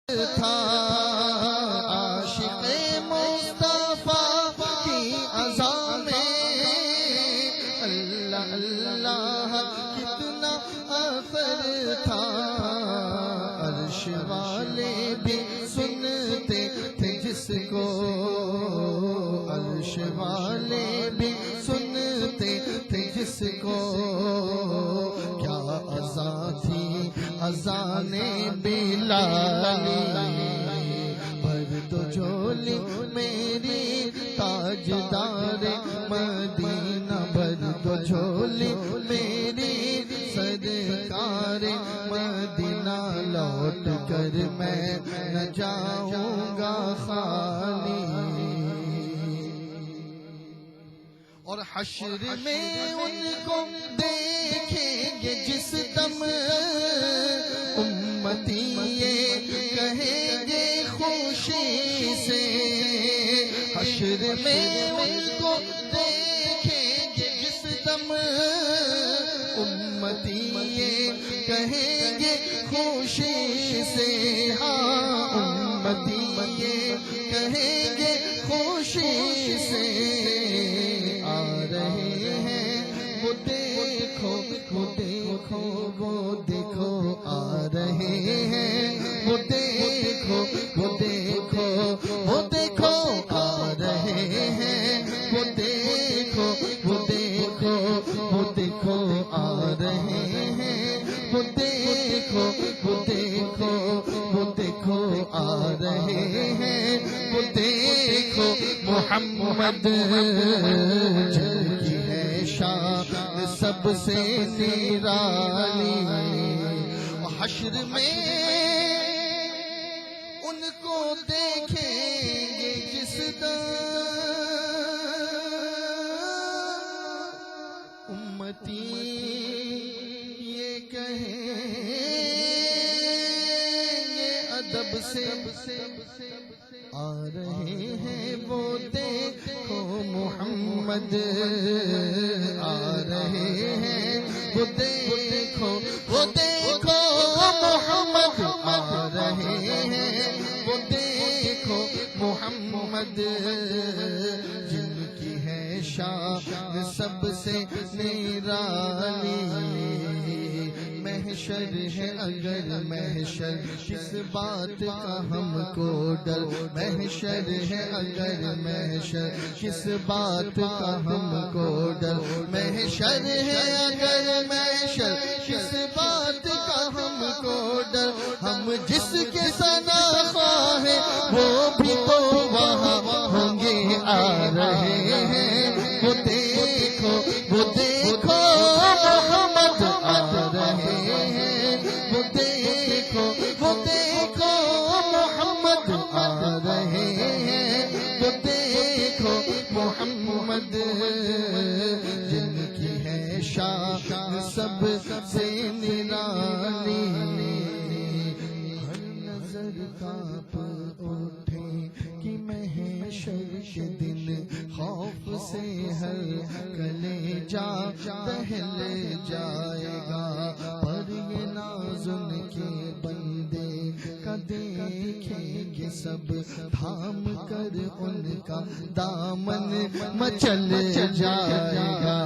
تھا عاشق مصطفیٰ کی اذان میں اللہ اللہ کتنا اثر تھا، عرش والے بھی سنتے تھے جس کو، عرش والے بھی سنتے تھے جس کو، کیا اذان تھی اذان بلالی، بھر دو جھولی میری تاجدار مدینہ، بھر دو جھولی میری سرکار مدینہ، لوٹ کر میں نہ جاؤں گا خالی، اور حشر میں ان کو دیکھیں گے جس دم، امتی یہ کہیں گے خوشی سے، حشر میں ان کو دیکھیں گے جس دم، امتی یہ کہیں گے خوشی سے، ہاں امتی یہ کہیں گے خوشی سے، آ رہے ہیں وہ دیکھو وہ دیکھو وہ دیکھو، آ رہے ہیں وہ دیکھو وہ دیکھو وہ دیکھو، آ رہے ہیں وہ دیکھو وہ دیکھو وہ دیکھو، آ رہے ہیں وہ دیکھو وہ دیکھو وہ دیکھو، آ رہے ہیں وہ دیکھو، محمد جھلکی ہے شان سب سے نرالی، حشر میں ان کو دیکھیں گے جس دم، امتی یہ کہیں گے ادب سے، آ رہے ہیں وہ دیکھو محمد، آ رہے ہیں وہ دیکھو وہ دیکھو محمد، آ رہے ہیں وہ دیکھو محمد، جن کی ہے شان سب سے نرالی، محشر ہے اگر محشر کس بات کا ہم کو ڈر، محشر ہے اگر محشر کس بات کا ہم کو ڈر، محشر ہے اگر محشر کس بات کا ہم کو ڈر، ہم جس کے ثنا خواہ ہیں وہ بھی تو وہاں ہوں گے، آ رہے ہیں وہ دیکھو وہ دیکھو محمد، آ رہے ہیں وہ دیکھو وہ دیکھو محمد، آ رہے ہیں وہ دیکھو محمد، جن کی ہے شان سب سے نرالی، ہر نظر کانپ اٹھے کہ محشر کے دن، خوف سے ہر کلیجہ دہل جائے گا، پر یہ ناز ان کے بندے کا دیکھیں گے سب، تھام کر ان کا دامن مچل جائے گا،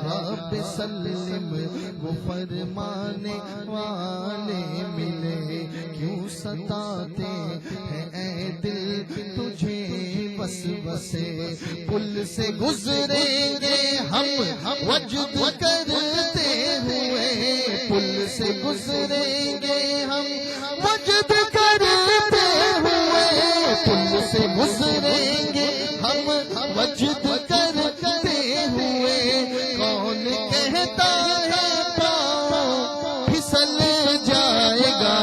رب سلم وہ فرمانے والے ملے، کیوں ستاتے ہیں اے دل تجھے وسوسے، پل سے گزریں گے ہم وجد کرتے ہوئے، پل سے گزریں گے ہم وجد کرتے ہوئے، پل سے گزریں گے ہم وجد کرتے ہوئے، کون کہتا ہے پاؤں پھسل جائے گا،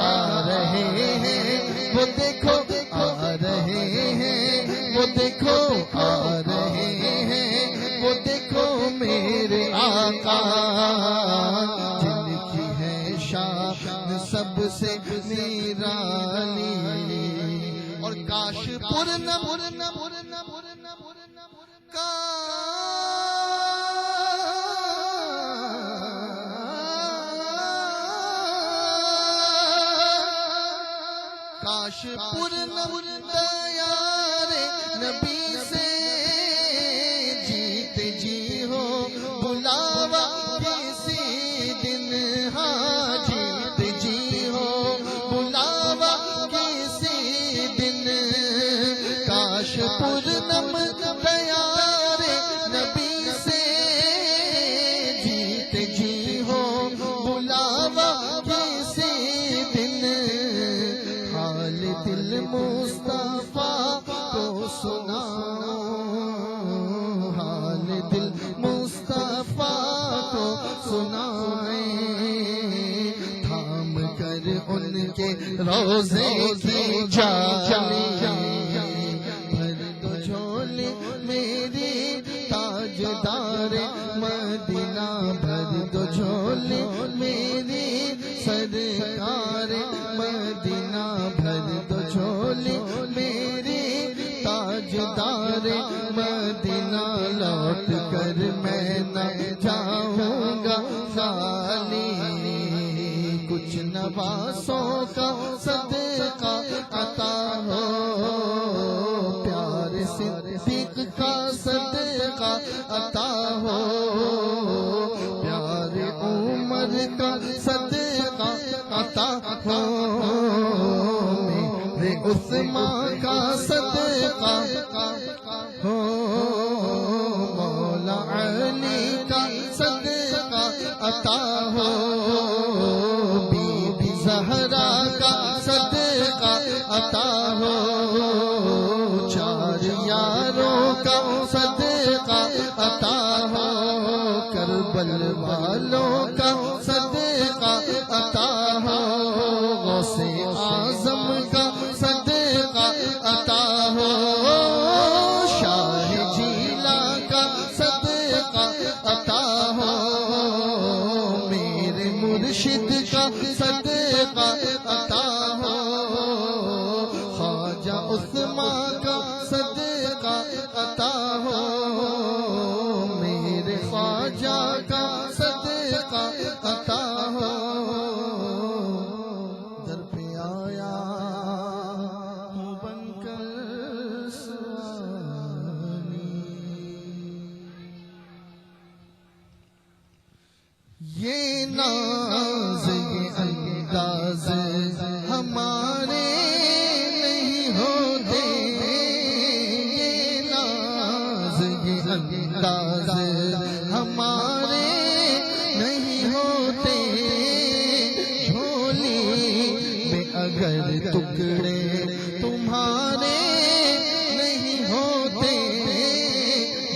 آ رہے ہیں وہ دیکھو آ رہے ہیں وہ دیکھو، آ رہے ہیں وہ دیکھو میرے آقا، جن کی ہے شان سب سے نرالی، اور کاش پورنم کاش پورنم دیار نبی سے جیتے جی ہو بلاوا کسی دن، ہاں جیتے جی ہو بلاوا کسی دن، کاش پورنم دیار نبی سے جیتے جی ہو بلاوا کسی دن، حال دل مصطفیٰ کو سناؤ، حال دل مصطفیٰ کو سنائیں، تھام کر ان کے روزے کی جالی، بھر دو جھولی میری تاجدار مدینہ، بھر دو جھولی میری سرکار مدینہ، بھر دو جھولی میری تاجدار مدینہ، لوٹ کر میں نہ جاؤں گا خالی، کچھ نواسوں کا صدقہ عطا ہو، پیار صدیق کا صدقہ عطا ہو، پیار عمر کا صدقہ عطا ہو، میرے عثمان کا صدقہ ہو، مولا علی کا صدقہ عطا ہو، بی بی زہرا کا صدقہ عطا ہو، چار یاروں کا صدقہ عطا ہو، کربل والوں کا صدقہ عطا ہو، غوث اعظم کا صدقہ عطا ہو، شاہ جیلا کا صدقہ عطا ہو، میرے مرشد کا صدقہ عطا ہو، خواجہ عثمان کا صدقہ عطا ہو، میرے خواجہ کا صدقہ عطا ہو، در پہ آیا ہوں بن کر سوانی، یہ ناز یہ انداز ہمارے نہیں ہوتے، یہ ناز یہ انداز ہمارے نہیں ہوتے، جھولی میں اگر ٹکڑے تمہارے نہیں ہوتے،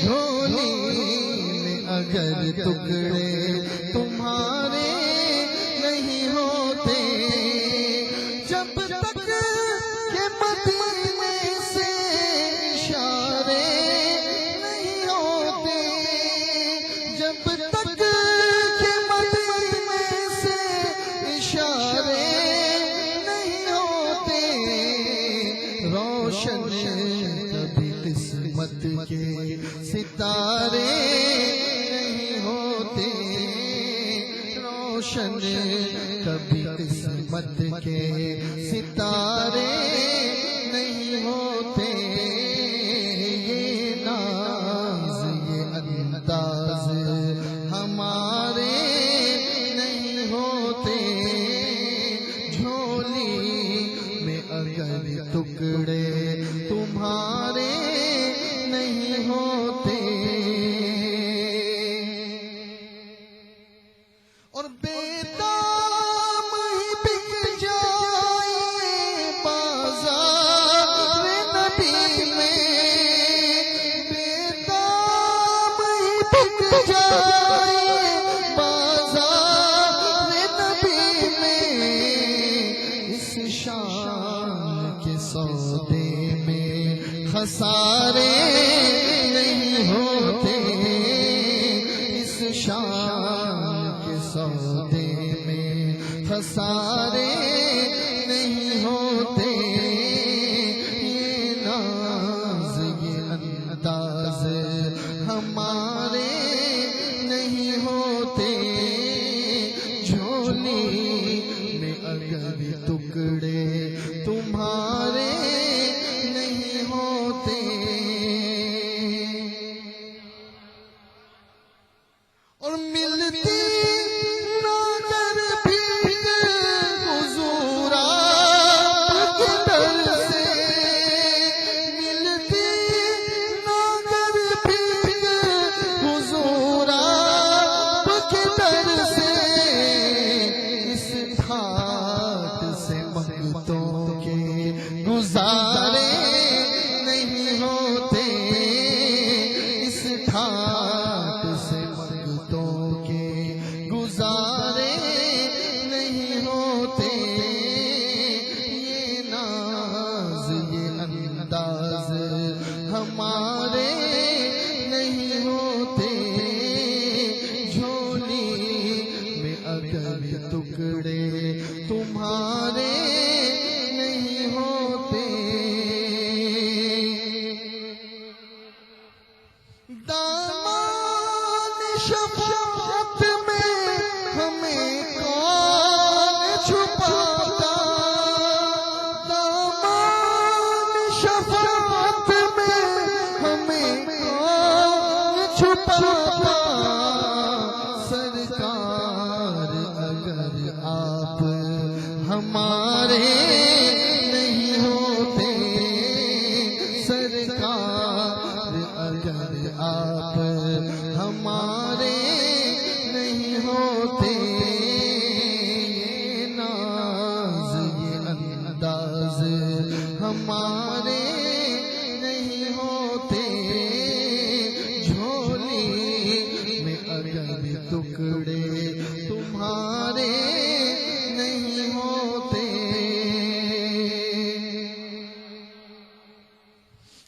جھولی میں اگر ٹکڑے تمہارے نہیں ہوتے، جب تک کہ مدینے سے اشارے نہیں ہوتے، جب تک کہ مدینے سے اشارے نہیں ہوتے، روشن کبھی قسمت کے ستارے نہیں ہوتے، روشن کبھی قسمت کے ستارے نہیں ہوتے، یہ ناز یہ انداز ہمارے نہیں ہوتے، جھولی میں اگر ٹکڑے تمہارے نہیں ہوتے، اور بیدام ہی بک جائے بازار نبی میں، بیدام ہی بک جائے بازار نبی میں، اس شان کے سودے میں خسارے نہیں ہوتے، اس شان کے سودے میں خسارے نہیں ہوتے، یہ ناز یہ انداز ہمارے نہیں ہوتے، جھولی میں اگر ٹکڑے تم تمہارے نہیں ہوتے، اور ملتی نظر بھی حضور آپ کے در سے، ملتی نظر بھی حضور آپ کے در سے، اس ٹھاٹ سے منگتوں کے گزارے نہیں ہوتے، اس ٹھاٹ سے منگتوں کے گزارے نہیں ہوتے، یہ ناز یہ انداز ہمارے نہیں ہوتے، جھولی میں اگر ٹکڑے تمہارے نہیں ہوتے، دامان شفاعت میں ہمیں کون چھپاتا، دامان شفاعت میں ہمیں کون چھپاتا، سرکار اگر آپ ہمارے نہیں ہوتے، سرکار اگر آپ ہمارے نہیں ہوتے، یہ ناز یہ انداز ہمارے نہیں ہوتے، جھولی میں اگر ٹکڑے تمہارے نہیں ہوتے،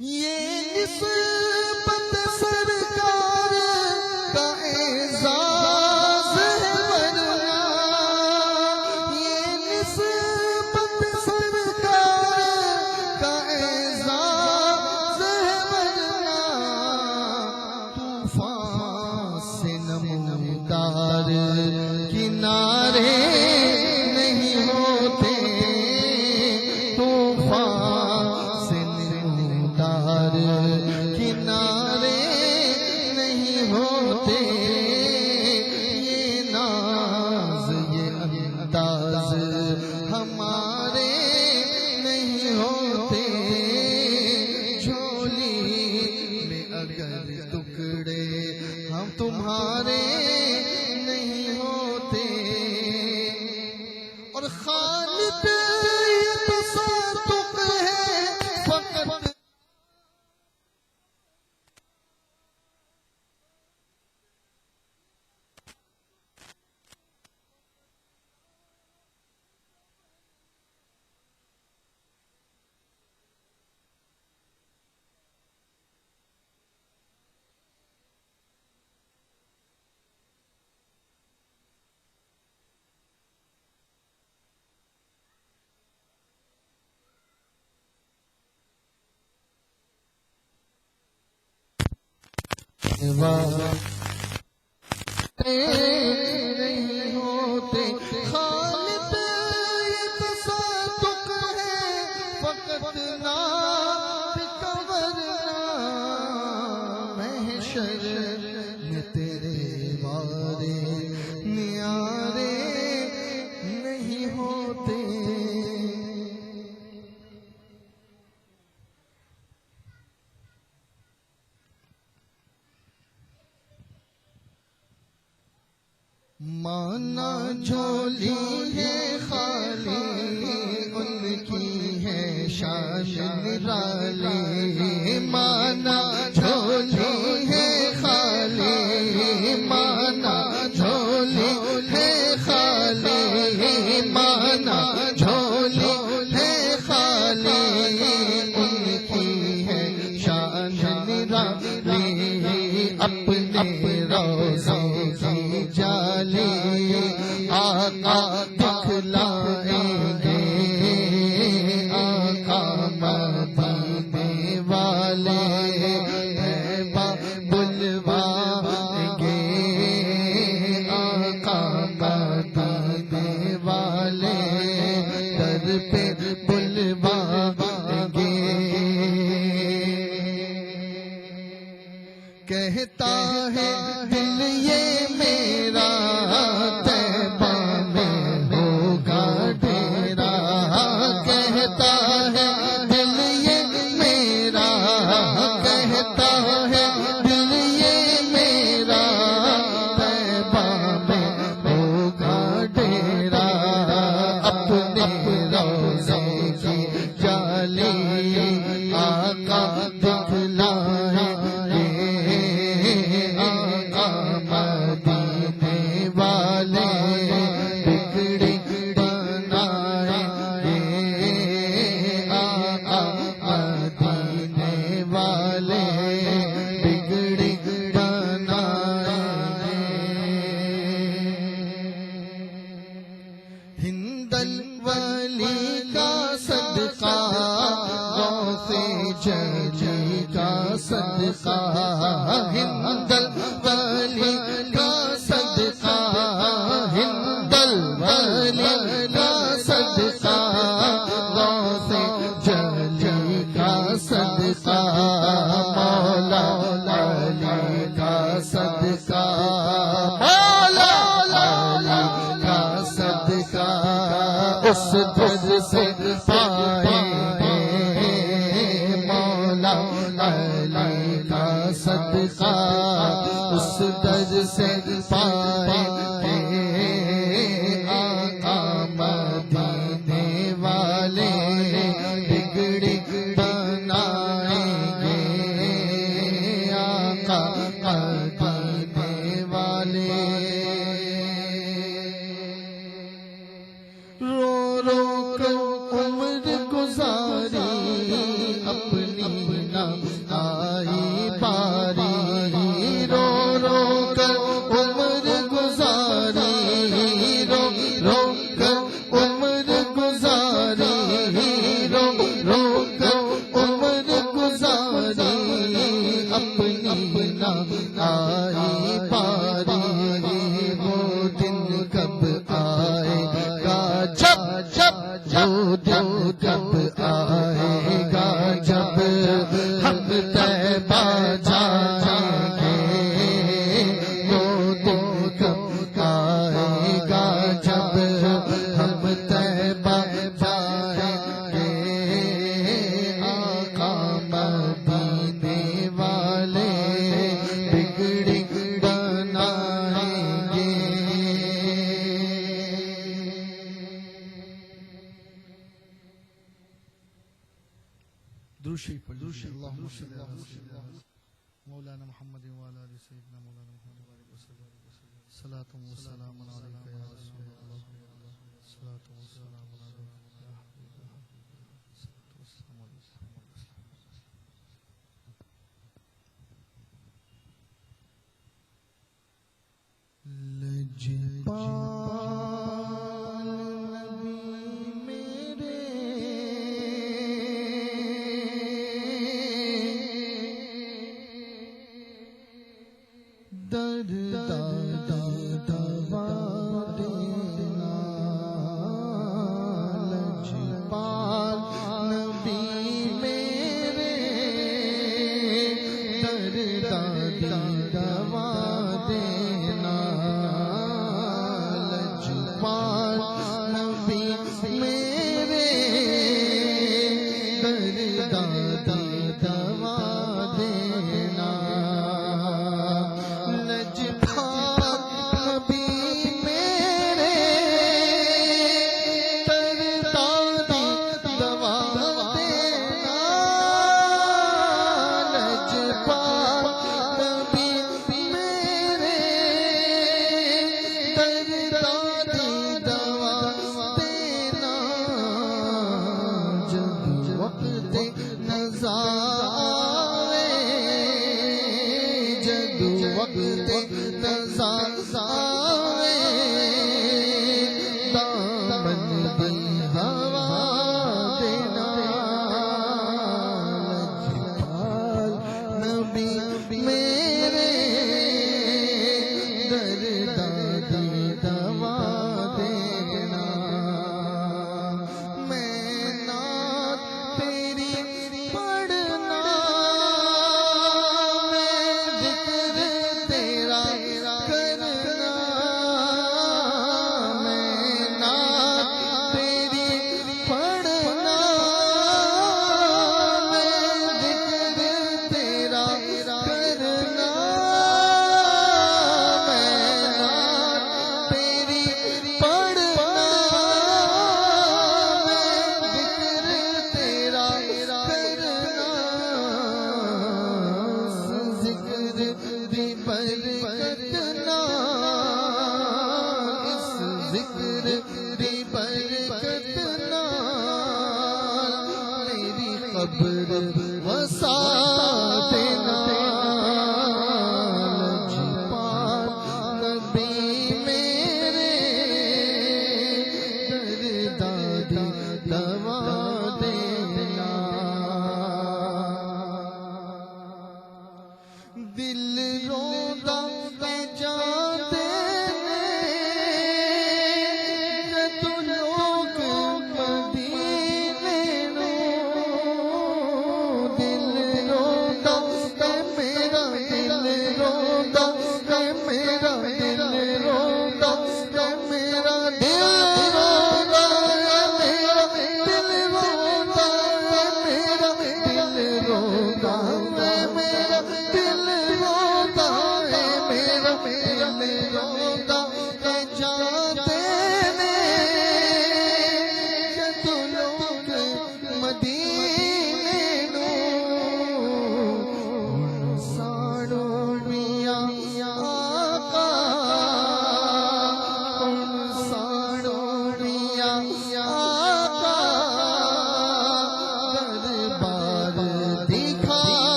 یہ نسبت سرکار کا اعزاز ہے ورنہ، یہ نسبت سرکار کا اعزاز ہے ورنہ، طوفان سے نمودار کنارے نہیں ہوتے، طوفان سے نمودار کنارے نہیں ہوتے، یہ ناز یہ انداز ہمارے نہیں ہوتے، جھولی میں اگر ٹکڑے ہم تمہارے نہیں ہوتے، اور خالق یہ تصادق ہے فقط نہیں ہوتے، خالق یہ تصادق ہے فقط نام کا ورنہ، محشر میں تیرے وارے نیارے نہیں ہوتے، مانا جھولی ہے خالی ان کی ہے شان نرالی، مانا جھولی ہے خالی، مانا جھولی ہے خالی، مانا جھولی ہے خالی، ان کی ہے شان نرالی، اپنے روزے کی جالی آقا دکھلائیں گے، آقا مدینے والے ہیبا بلوائیں گے، آقا مدینے والے در پہ بلوا جلی کا صدقہ ہند الولی کا صدقہ ہند الولی کا صدقہ غوث جلی کا صدقہ مولا علی کا صدقہ مولا علی کا صدقہ اس در سے پائیں گے مولا علی کا صدقہ اس در سے پائیں گے آقا مدینے والے بگڑی بنائیں گے آقا مدینے والے رو رو کر عمر گزاری اپنی نہ آئی باری رو رو کر عمر گزاری رو رو کر عمر گزاری رو رو کر عمر گزاری اپنی نہ آئی باری وہ دن کب آئے گا جب وہ دن کب آئے گا جب ہم طیبہ جائیں گے وہ دن کب آئے گا جب ہم طیبہ جائیں گے آقا مدینے والے بگڑی بنائیں گے دوشی پر دوشی اللہم صلی اللہ علیہ وسلم مولانا محمد وعلا علی سیدنا مولانا محمد وسلم صلاة و سلام علیکہ یا رسول اللہ صلاة و سلام علیکہ یا حبیب اللہ صلاة و سلام علیکہ لجپال نبی میرے در دادا دوا دینا لجپال نبی میرے در دادا دوا دینا لجپال نبی میرے در دادا دوا دینا لجپال نبی میرے در دادا دوا دینا لجپال نبی میرے در دادا دوا دینا جب وقت نزا آوے جب وقت نزا آوے دامن دی ہوا دینا لجپال نبی میرے در دادی دوا دینا میں نعت تیری پڑھنا میں ذکر تیرا کرنا میں نعت تیری پڑھنا میں ذکر تیرا کرنا میں نعت تیری پڑھنا میں ذکر تیرا کرنا ذکر دی برکتنا اس ذکر دی برکتنا میری قبر وسا دینا لجپال نبی میرے در دادی دوا دینا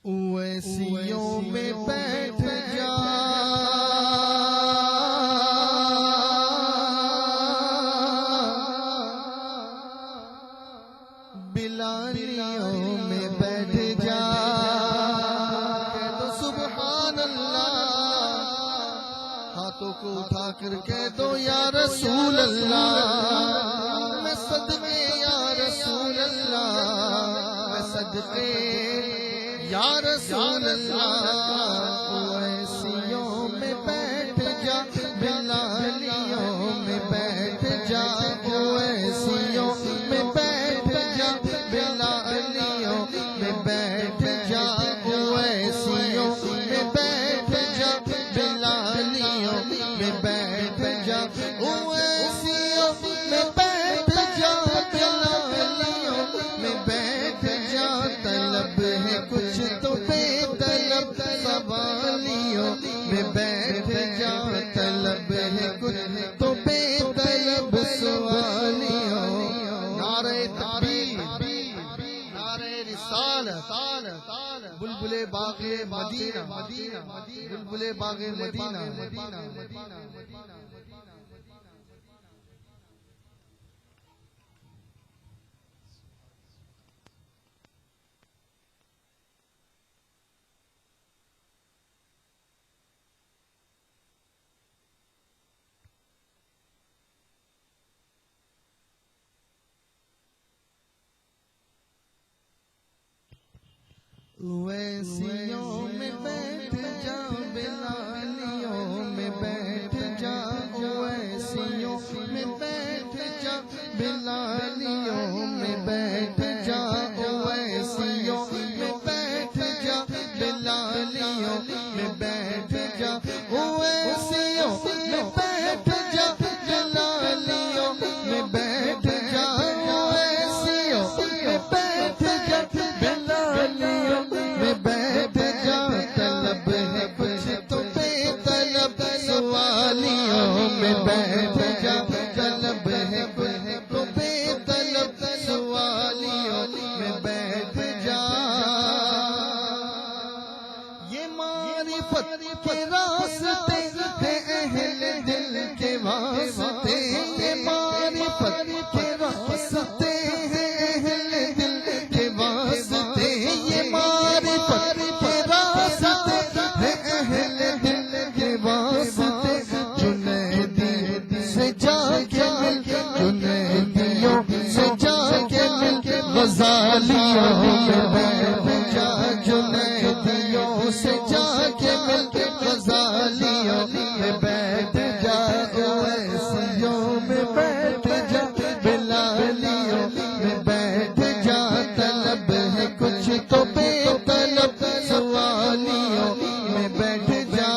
اویسیوں میں بیٹھ جا بلالیوں میں بیٹھ جا کہہ دو سبحان اللہ، ہاتھوں کو اٹھا کر کہہ دو یا رسول اللہ، میں صدقے یا رسول اللہ، میں صدقے یا رسول اللہ، اویسیوں میں بیٹھ جا بلالیوں میں بیٹھ جا، اویسیوں میں بیٹھ جا بلالیوں میں بیٹھ جا، اویسیوں میں بیٹھ جا بلالیوں میں بیٹھ جا، اویسیوں میں بیٹھ جا بلالیوں میں بیٹھ جا، طلب ہے کچھ تو بے طلب سوالیوں میں بیٹھ جا، طلب ہے کچھ تو بے طلب سوالیوں، نعرہ تکبیر، نعرہ رسالت، بلبل باغ مدینہ، بلبل باغ مدینہ۔ اویسیوں میں بیٹھ جا بلالیوں میں بیٹھ جا، اویسیوں میں بیٹھ جا بلالیوں میں بیٹھ جا، اویسیوں میں بیٹھ جا بلالیوں میں بیٹھ جا، اویسیوں میں بیٹھ جا بلالیوں میں بیٹھ جا، اویسیوں میں بیٹھ جا بلالیوں میں بیٹھ جا، طلب ہے کچھ تو بے طلب سوالیوں میں بیٹھ جا، طلب ہے کچھ تو بے طلب سوالیوں میں بیٹھ جا، یہ معرفت کے راستے ہیں اہل دل کے واسطے، یہ معرفت کے راستے ہیں اہل دل کے واسطے، یہ معرفت کے راستے ہیں اہل دل کے واسطے، جنیدی سے جا کے مل، جنیدیوں سے جا کے مل، غزالیوں میں بیٹھ جا جنیدیوں سے جا کے مل کے غزالیوں میں بیٹھ جا اویسیوں میں بیٹھ جا بلالیوں میں بیٹھ جا طلب ہے کچھ تو بے طلب سوالیوں میں بیٹھ جا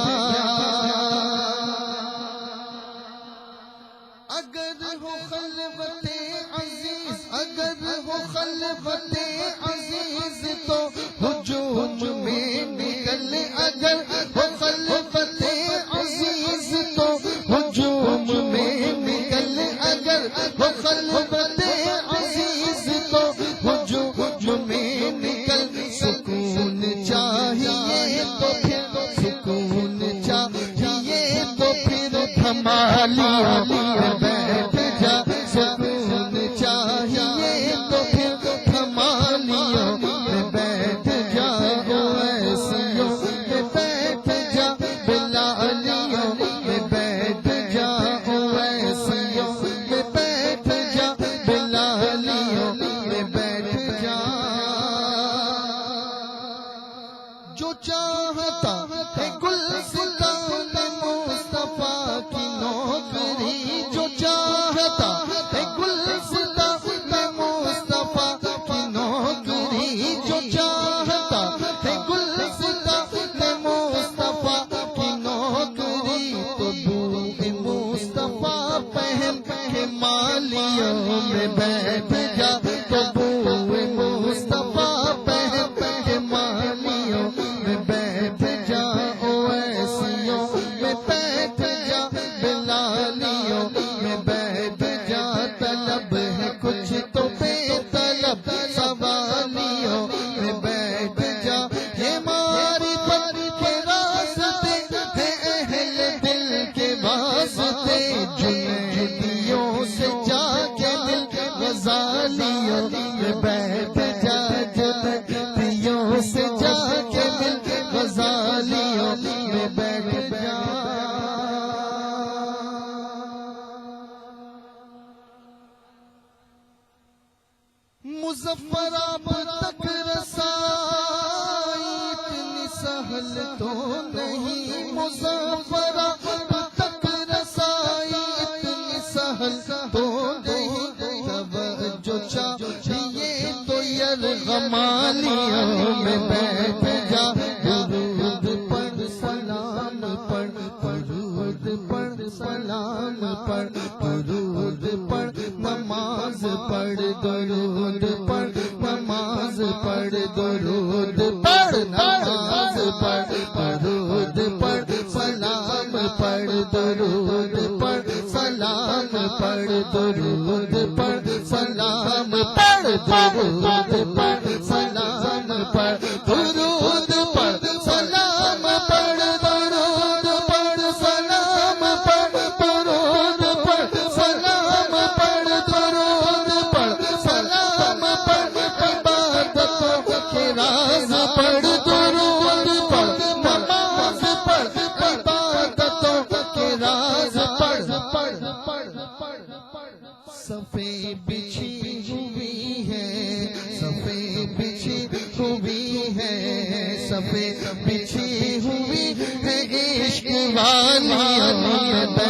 اگر ہو خلوت عزیز اگر ہو خلوت عزیز تو ہجوم میں نکل اگر ہو خلوت عزیز تو ہجوم میں نکل اگر ہو خلوت عزیز تو ہجوم میں نکل سکون چاہیے تو پھر سکون چاہیے تو پھر دھمالیوں میں بیٹھ جا سکون چاہیے تو پھر دھمالیوں میں بیٹھ جا اویسیوں میں بیٹھ جا بلالیوں میں بیٹھ جا اویسیوں میں بیٹھ جا بلالیوں میں بیٹھ جا جو چاہتا ہے گلستان مصطفیٰ کی نوکری جو چاہتا ہے گلستان مصطفیٰ کی نوکری جو چاہتا ہے گلستان مصطفیٰ کی نوکری تو بوئے مصطفیٰ پہن کے مالیوں میں بیٹھ جا تو بوئے مصطفیٰ پہن کے مالیوں میں بیٹھ جا اویسیوں میں بیٹھ جا بلالیوں میں بیٹھ جا طلب ہے کچھ تو بے طلب سوالیوں میں بیٹھ جا یہ معرفت کے راستے ہیں اہل دل کے واسطے جنیدیوں سے جا کے مل کے غزالیوں میں بیٹھ جا جنیدیوں سے جا کے مل کے غزالیوں میں بیٹھ جا مظفرآباد تک رسائی اتنی سہل تو نہیں مظفرآباد تک رسائی اتنی سہل تو نہیں توجہ چاہیے تو یرغمالیوں میں بیٹھ جا درود پڑھ سلام پڑھ درود پڑھ سلام پڑھ درود پڑھ نماز پڑھ درود پڑھ نماز پڑھ درود پڑھ نماز پڑھ درود پڑھ سلام پڑھ درود پڑھ سلام پڑھ درود پڑھ سلام پڑھ درود پڑھ سلام پڑھ درود پڑھ سلام پڑھ درود پڑھ سلام پڑھ درود پڑھ سلام پڑھ درود پڑھ سلام پڑھ عبادتوں کے راز پڑھ درود پڑھ نماز پڑھ عبادتوں کے راز پڑھ صفے بچھی ہوئی ہے صفے بچھی ہوئی ہے صفے بچھی ہوئی ہے عشق والیوں میں